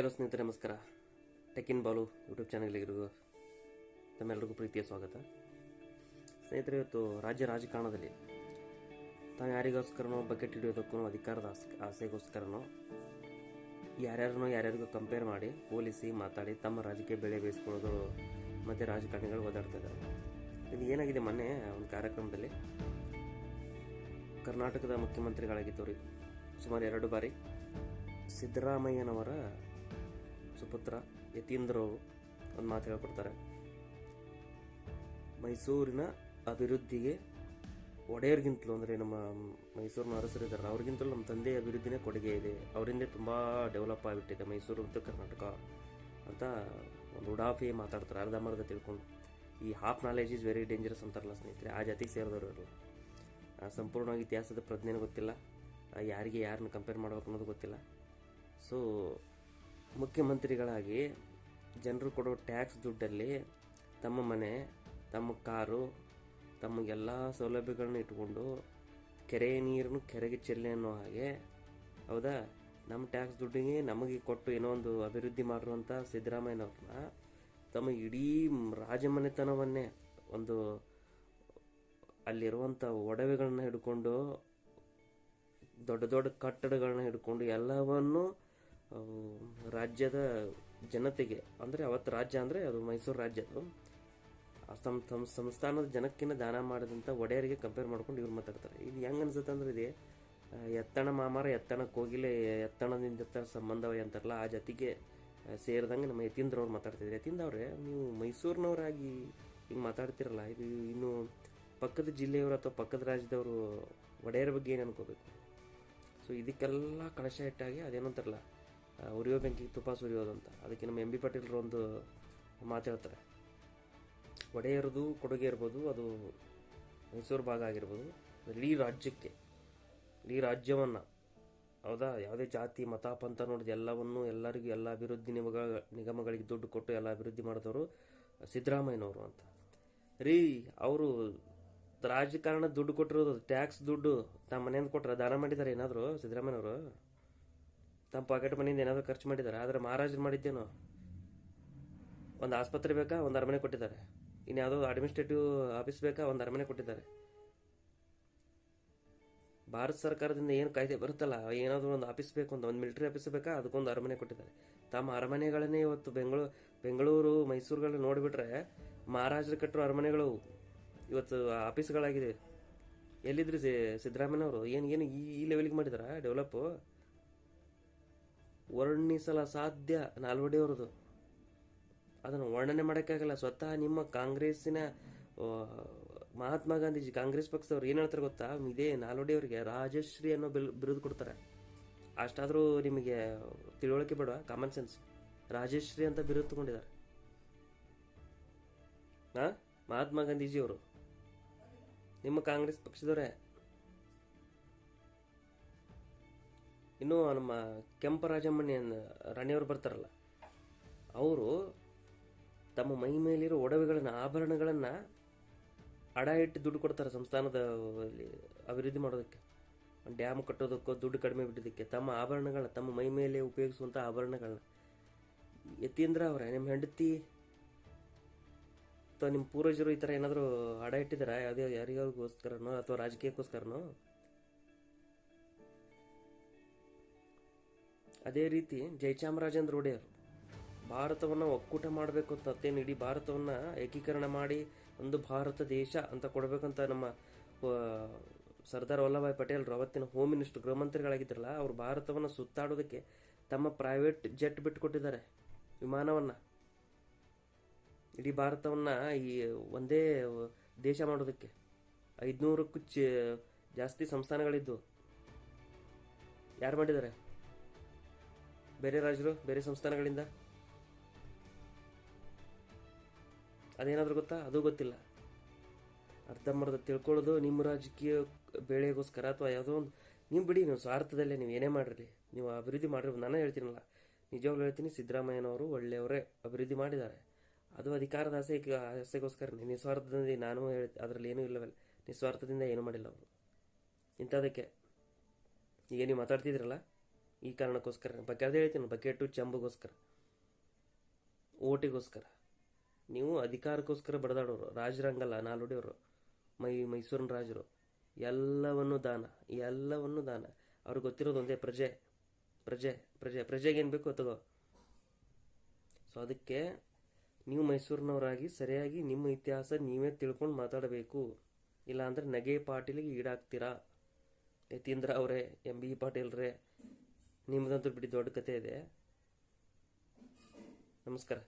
Hello ಸ್ನೇಹಿತರೆ, ನಮಸ್ಕಾರ. Tech in Balu YouTube ಚಾನಲ್ಗೆ ತಮ್ಮೆಲ್ಲರಿಗೂ ಪ್ರೀತಿಯ ಸ್ವಾಗತ. ಸ್ನೇಹಿತರೆ, ಇವತ್ತು ರಾಜ್ಯ ರಾಜಕಾರಣದಲ್ಲಿ ತಾವು ಯಾರಿಗೋಸ್ಕರನೋ ಬಕೆಟ್ ಹಿಡಿಯೋದಕ್ಕೂ ಅಧಿಕಾರದ ಆಸೆಗೋಸ್ಕರನೋ ಯಾರ್ಯಾರಿಗೂ ಕಂಪೇರ್ ಮಾಡಿ ಹೋಲಿಸಿ ಮಾತಾಡಿ ತಮ್ಮ ರಾಜಕೀಯ ಬೆಳೆ ಬೇಯಿಸ್ಕೊಳ್ಳೋದು ಮತ್ತು ರಾಜಕಾರಣಿಗಳು ಓದಾಡ್ತಾ ಇದ್ದಾರೆ. ಇದು ಏನಾಗಿದೆ, ಮೊನ್ನೆ ಒಂದು ಕಾರ್ಯಕ್ರಮದಲ್ಲಿ ಕರ್ನಾಟಕದ ಮುಖ್ಯಮಂತ್ರಿಗಳಾಗಿದ್ದವರು ಸುಮಾರು 2 ಬಾರಿ ಸಿದ್ದರಾಮಯ್ಯನವರ ಸುಪುತ್ರ ಯತೀಂದ್ರ ಅವರು ಒಂದು ಮಾತು ಹೇಳ್ಕೊಡ್ತಾರೆ. ಮೈಸೂರಿನ ಅಭಿವೃದ್ಧಿಗೆ ಒಡೆಯರಿಗಿಂತಲೂ, ಅಂದರೆ ನಮ್ಮ ಮೈಸೂರಿನ ಅರಸರಿದ್ದಾರೆ ಅವ್ರಿಗಿಂತಲೂ ನಮ್ಮ ತಂದೆಯ ಅಭಿವೃದ್ಧಿನೇ ಕೊಡುಗೆ ಇದೆ, ಅವರಿಂದ ತುಂಬ ಡೆವಲಪ್ ಆಗಿಬಿಟ್ಟಿದೆ ಮೈಸೂರು ಮತ್ತು ಕರ್ನಾಟಕ ಅಂತ ಒಂದು ಉಡಾಫಿ ಮಾತಾಡ್ತಾರೆ, ಅರ್ಧಂಬರ್ಧ ತಿಳ್ಕೊಂಡು. ಈ half knowledge is very dangerous ಅಂತಾರಲ್ಲ ಸ್ನೇಹಿತರೆ, ಆ ಜಾತಿಗೆ ಸೇರಿದವರು ಇರಲ್ಲ. ಸಂಪೂರ್ಣವಾಗಿ ಇತಿಹಾಸದ ಪ್ರಜ್ಞೆನೂ ಗೊತ್ತಿಲ್ಲ, ಯಾರಿಗೆ ಯಾರನ್ನ ಕಂಪೇರ್ ಮಾಡ್ಬೇಕು ಅನ್ನೋದು ಗೊತ್ತಿಲ್ಲ. ಸೊ ಮುಖ್ಯಮಂತ್ರಿಗಳಾಗಿ ಜನರು ಕೊಡೋ ಟ್ಯಾಕ್ಸ್ ದುಡ್ಡಲ್ಲಿ ತಮ್ಮ ಮನೆ, ತಮ್ಮ ಕಾರು, ತಮಗೆಲ್ಲ ಸೌಲಭ್ಯಗಳನ್ನ ಇಟ್ಕೊಂಡು ಕೆರೆ ನೀರನ್ನು ಕೆರೆಗೆ ಚೆಲ್ಲಿ ಅನ್ನೋ ಹಾಗೆ, ಹೌದಾ, ನಮ್ಮ ಟ್ಯಾಕ್ಸ್ ದುಡ್ಡಿಗೆ ನಮಗೆ ಕೊಟ್ಟು ಏನೋ ಒಂದು ಅಭಿವೃದ್ಧಿ ಮಾಡಿರುವಂಥ ಸಿದ್ದರಾಮಯ್ಯನವ್ರನ್ನ ತಮ್ಮ ಇಡೀ ರಾಜಮನೆತನವನ್ನೇ ಒಂದು ಅಲ್ಲಿರುವಂಥ ಒಡವೆಗಳನ್ನ ಹಿಡ್ಕೊಂಡು, ದೊಡ್ಡ ದೊಡ್ಡ ಕಟ್ಟಡಗಳನ್ನ ಹಿಡ್ಕೊಂಡು ಎಲ್ಲವನ್ನು ರಾಜ್ಯದ ಜನತೆಗೆ, ಅಂದರೆ ಅವತ್ತು ರಾಜ್ಯ ಅಂದರೆ ಅದು ಮೈಸೂರು ರಾಜ್ಯದು, ತಮ್ಮ ಸಂಸ್ಥಾನದ ಜನಕ್ಕಿಂತ ದಾನ ಮಾಡಿದಂಥ ಒಡೆಯರಿಗೆ ಕಂಪೇರ್ ಮಾಡ್ಕೊಂಡು ಇವ್ರು ಮಾತಾಡ್ತಾರೆ. ಇದು ಹೆಂಗೆ ಅನ್ಸುತ್ತೆ ಅಂದ್ರೆ, ಇದೆ ಎತ್ತಣ ಮಾಮಾರ ಎತ್ತಣ ಕೋಗಿಲೆ ಎತ್ತಣದಿಂದ ಸಂಬಂಧವೇ ಅಂತಾರಲ್ಲ, ಆ ಜೊತೆಗೆ ಸೇರಿದಂಗೆ ನಮ್ಮ ಯತೀಂದ್ರ ಅವ್ರು ಮಾತಾಡ್ತಿದ್ರು. ಯತೀಂದ್ರ ಅವರೇ, ನೀವು ಮೈಸೂರಿನವರಾಗಿ ಹಿಂಗೆ ಮಾತಾಡ್ತಿರಲ್ಲ, ಇದು ಇನ್ನು ಪಕ್ಕದ ಜಿಲ್ಲೆಯವರು ಅಥವಾ ಪಕ್ಕದ ರಾಜ್ಯದವರು ಒಡೆಯರ ಬಗ್ಗೆ ಏನು ಅನ್ಕೋಬೇಕು? ಸೊ ಇದಕ್ಕೆಲ್ಲ ಕಳಶ ಇಟ್ಟಾಗಿ ಅದೇನಂತಾರಲ್ಲ, ಉರಿಯೋ ಬೆಂಕಿಗೆ ತುಪ್ಪ ಸುರಿಯೋದು ಅಂತ. ಅದಕ್ಕೆ ನಮ್ಮ MB ಪಾಟೀಲ್ರು ಒಂದು ಮಾತಾಡ್ತಾರೆ, ಒಡೆಯರದು ಕೊಡುಗೆ ಇರ್ಬೋದು, ಅದು ಮೈಸೂರು ಭಾಗ ಆಗಿರ್ಬೋದು, ಇಡೀ ರಾಜ್ಯಕ್ಕೆ, ಇಡೀ ರಾಜ್ಯವನ್ನು, ಹೌದಾ, ಯಾವುದೇ ಜಾತಿ ಮತ ಪಂಥ ನೋಡಿದ ಎಲ್ಲವನ್ನೂ ಎಲ್ಲರಿಗೂ ಎಲ್ಲ ಅಭಿವೃದ್ಧಿ ನಿಗಮಗಳಿಗೆ ದುಡ್ಡು ಕೊಟ್ಟು ಎಲ್ಲ ಅಭಿವೃದ್ಧಿ ಮಾಡಿದವರು ಸಿದ್ದರಾಮಯ್ಯನವರು ಅಂತ ರೀ. ಅವರು ರಾಜಕಾರಣ ದುಡ್ಡು ಕೊಟ್ಟಿರೋದು ಟ್ಯಾಕ್ಸ್ ದುಡ್ಡು ತಮ್ಮ ಮನೆಯಿಂದ ಕೊಟ್ಟರೆ ದಾನ ಮಾಡಿದ್ದಾರೆ ಏನಾದರೂ ಸಿದ್ದರಾಮಯ್ಯನವರು? ತಮ್ಮ ಪಾಕೆಟ್ ಮನೆಯಿಂದ ಏನಾದರೂ ಖರ್ಚು ಮಾಡಿದ್ದಾರೆ? ಆದರೆ ಮಹಾರಾಜರು ಮಾಡಿದ್ದೇನೋ, ಒಂದು ಆಸ್ಪತ್ರೆ ಬೇಕಾ, ಒಂದು ಅರಮನೆ ಕೊಟ್ಟಿದ್ದಾರೆ. ಇನ್ನು ಯಾವುದೋ ಅಡ್ಮಿನಿಸ್ಟ್ರೇಟಿವ್ ಆಫೀಸ್ ಬೇಕಾ, ಒಂದು ಅರಮನೆ ಕೊಟ್ಟಿದ್ದಾರೆ. ಭಾರತ ಸರ್ಕಾರದಿಂದ ಏನು ಕಾಯ್ದೆ ಬರುತ್ತಲ್ಲ, ಏನಾದರೂ ಒಂದು ಆಫೀಸ್ ಬೇಕು, ಒಂದು ಮಿಲಿಟರಿ ಆಫೀಸ್ ಬೇಕಾ, ಅದಕ್ಕೊಂದು ಅರಮನೆ ಕೊಟ್ಟಿದ್ದಾರೆ. ತಮ್ಮ ಅರಮನೆಗಳನ್ನೇ ಇವತ್ತು ಬೆಂಗಳೂರು ಮೈಸೂರುಗಳನ್ನ ನೋಡಿಬಿಟ್ರೆ ಮಹಾರಾಜರು ಕಟ್ಟಿರೋ ಅರಮನೆಗಳು ಇವತ್ತು ಆಫೀಸ್ಗಳಾಗಿದೆ. ಎಲ್ಲಿದ್ರಿ ಸಿದ್ದರಾಮಯ್ಯನವರು? ಏನು ಈ ಲೆವೆಲ್ಗೆ ಮಾಡಿದಾರ ಡೆವಲಪ್? ವರ್ಣಿಸಲ ಸಾಧ್ಯ ನಾಲ್ವಡಿಯವ್ರದ್ದು, ಅದನ್ನು ವರ್ಣನೆ ಮಾಡೋಕ್ಕಾಗಲ್ಲ. ಸ್ವತಃ ನಿಮ್ಮ ಕಾಂಗ್ರೆಸ್ಸಿನ ಮಹಾತ್ಮ ಗಾಂಧೀಜಿ, ಕಾಂಗ್ರೆಸ್ ಪಕ್ಷದವ್ರು ಏನು ಹೇಳ್ತಾರೆ ಗೊತ್ತಾ? ಇದೇ ನಾಲ್ವಡಿಯವರಿಗೆ ರಾಜಶ್ರೀ ಅನ್ನೋ ಬಿರುದು ಕೊಡ್ತಾರೆ. ಅಷ್ಟಾದರೂ ನಿಮಗೆ ತಿಳುವಳಿಕೆ ಬೇಡ, ಕಾಮನ್ ಸೆನ್ಸ್. ರಾಜಶ್ರೀ ಅಂತ ಬಿರುದು ತಗೊಂಡಿದ್ದಾರೆ ಮಹಾತ್ಮ ಗಾಂಧೀಜಿಯವರು, ನಿಮ್ಮ ಕಾಂಗ್ರೆಸ್ ಪಕ್ಷದವರೇ. ಇನ್ನು ನಮ್ಮ ಕೆಂಪರಾಜಮ್ಮಣ್ಣಿ ರಾಣಿಯವರು ಬರ್ತಾರಲ್ಲ, ಅವರು ತಮ್ಮ ಮೈ ಮೇಲಿರೋ ಒಡವೆಗಳನ್ನ, ಆಭರಣಗಳನ್ನ ಅಡ ಇಟ್ಟು ದುಡ್ಡು ಕೊಡ್ತಾರೆ ಸಂಸ್ಥಾನದ ಅಭಿವೃದ್ಧಿ ಮಾಡೋದಕ್ಕೆ, ಡ್ಯಾಮ್ ಕಟ್ಟೋದಕ್ಕೋ, ದುಡ್ಡು ಕಡಿಮೆ ಬಿಟ್ಟಿದ್ದಕ್ಕೆ. ತಮ್ಮ ಆಭರಣಗಳನ್ನ, ತಮ್ಮ ಮೈ ಮೇಲೆ ಉಪಯೋಗಿಸುವಂಥ ಆಭರಣಗಳನ್ನ ಯತೀಂದ್ರ ಅವರೇ, ನಿಮ್ಮ ಹೆಂಡತಿ ಅಥವಾ ನಿಮ್ಮ ಪೂರ್ವಜರು ಈ ಥರ ಏನಾದರೂ ಅಡ ಇಟ್ಟಿದ್ದಾರ ಯಾರಿಗೋಸ್ಕರನೋ ಅಥವಾ ರಾಜಕೀಯಕ್ಕೋಸ್ಕರನೋ? ಅದೇ ರೀತಿ ಜಯಚಾಮರಾಜೇಂದ್ರ ಒಡೆಯರು ಭಾರತವನ್ನು ಒಕ್ಕೂಟ ಮಾಡಬೇಕು ಅಂತ, ಮತ್ತೇನು ಇಡೀ ಭಾರತವನ್ನು ಏಕೀಕರಣ ಮಾಡಿ ಒಂದು ಭಾರತ ದೇಶ ಅಂತ ಕೊಡಬೇಕಂತ ನಮ್ಮ ಸರ್ದಾರ್ ವಲ್ಲಭಾಯ್ ಪಟೇಲ್ ಅವತ್ತಿನ ಹೋಮ್ ಮಿನಿಸ್ಟರ್, ಗೃಹ ಮಂತ್ರಿಗಳಾಗಿದ್ದಾರಲ್ಲ, ಅವರು ಭಾರತವನ್ನು ಸುತ್ತಾಡೋದಕ್ಕೆ ತಮ್ಮ ಪ್ರೈವೇಟ್ ಜೆಟ್ ಬಿಟ್ಟುಕೊಟ್ಟಿದ್ದಾರೆ, ವಿಮಾನವನ್ನು. ಇಡೀ ಭಾರತವನ್ನು ಈ ಒಂದೇ ದೇಶ ಮಾಡೋದಕ್ಕೆ 500ಕ್ಕೂ ಜಾಸ್ತಿ ಸಂಸ್ಥಾನಗಳಿದ್ದು ಯಾರು ಮಾಡಿದ್ದಾರೆ? ಬೇರೆ ರಾಜರು, ಬೇರೆ ಸಂಸ್ಥಾನಗಳಿಂದ. ಅದೇನಾದರೂ ಗೊತ್ತಾ? ಅದು ಗೊತ್ತಿಲ್ಲ. ಅರ್ಧಂಬರ್ಧ ತಿಳ್ಕೊಳ್ಳೋದು ನಿಮ್ಮ ರಾಜಕೀಯ ಬೇಳೆಗೋಸ್ಕರ ಅಥವಾ ಯಾವುದೋ ಒಂದು. ನೀವು ಬಿಡಿ, ನೀವು ಸ್ವಾರ್ಥದಲ್ಲೇ ನೀವು ಏನೇ ಮಾಡಿರಿ, ನೀವು ಅಭಿವೃದ್ಧಿ ಮಾಡಿರಿ. ನಾನು ಹೇಳ್ತೀನಲ್ಲ, ನಿಜವಾಗ್ಲೂ ಹೇಳ್ತೀನಿ, ಸಿದ್ದರಾಮಯ್ಯನವರು ಒಳ್ಳೆಯವರೇ, ಅಭಿವೃದ್ಧಿ ಮಾಡಿದ್ದಾರೆ. ಅದು ಅಧಿಕಾರದ ಆಸೆಗೋಸ್ಕರ, ನಿಸ್ವಾರ್ಥದಿಂದ. ನಾನು ಅದರಲ್ಲಿ ಏನೂ ಇಲ್ಲವಲ್ಲ, ನಿಸ್ವಾರ್ಥದಿಂದ ಏನೂ ಮಾಡಿಲ್ಲ ಅವರು. ಇಂಥದಕ್ಕೆ ಈಗ ನೀವು ಮಾತಾಡ್ತಿದ್ರಲ್ಲ, ಈ ಕಾರಣಕ್ಕೋಸ್ಕರ ಬಕೆಟ್ ಹೇಳ್ತೀನಿ, ಬಕೆಟು ಚೆಂಬುಗೋಸ್ಕರ, ಓಟಿಗೋಸ್ಕರ. ನೀವು ಅಧಿಕಾರಕ್ಕೋಸ್ಕರ ಬಡದಾಡೋರು, ರಾಜರಂಗಲ್ಲ ನಾಲ್ವಡಿಯವರು, ಮೈಸೂರಿನ ರಾಜರು. ಎಲ್ಲವನ್ನೂ ದಾನ. ಅವ್ರಿಗೆ ಗೊತ್ತಿರೋದು ಒಂದೇ, ಪ್ರಜೆಗೆ ಏನು ಬೇಕೋ ತಗೋ. ಸೊ ಅದಕ್ಕೆ ನೀವು ಮೈಸೂರಿನವರಾಗಿ ಸರಿಯಾಗಿ ನಿಮ್ಮ ಇತಿಹಾಸ ನೀವೇ ತಿಳ್ಕೊಂಡು ಮಾತಾಡಬೇಕು. ಇಲ್ಲಾಂದ್ರೆ ನಗೆ ಪಾಟೀಲಿಗೆ ಈಡಾಗ್ತೀರಾ. ಯತೀಂದ್ರ ಅವರೇ, MB ಪಾಟೀಲ್ರೇ, ನಿಮ್ದಂತೂ ಬಿಡಿ ದೊಡ್ಡ ಕತೆ ಇದೆ. ನಮಸ್ಕಾರ.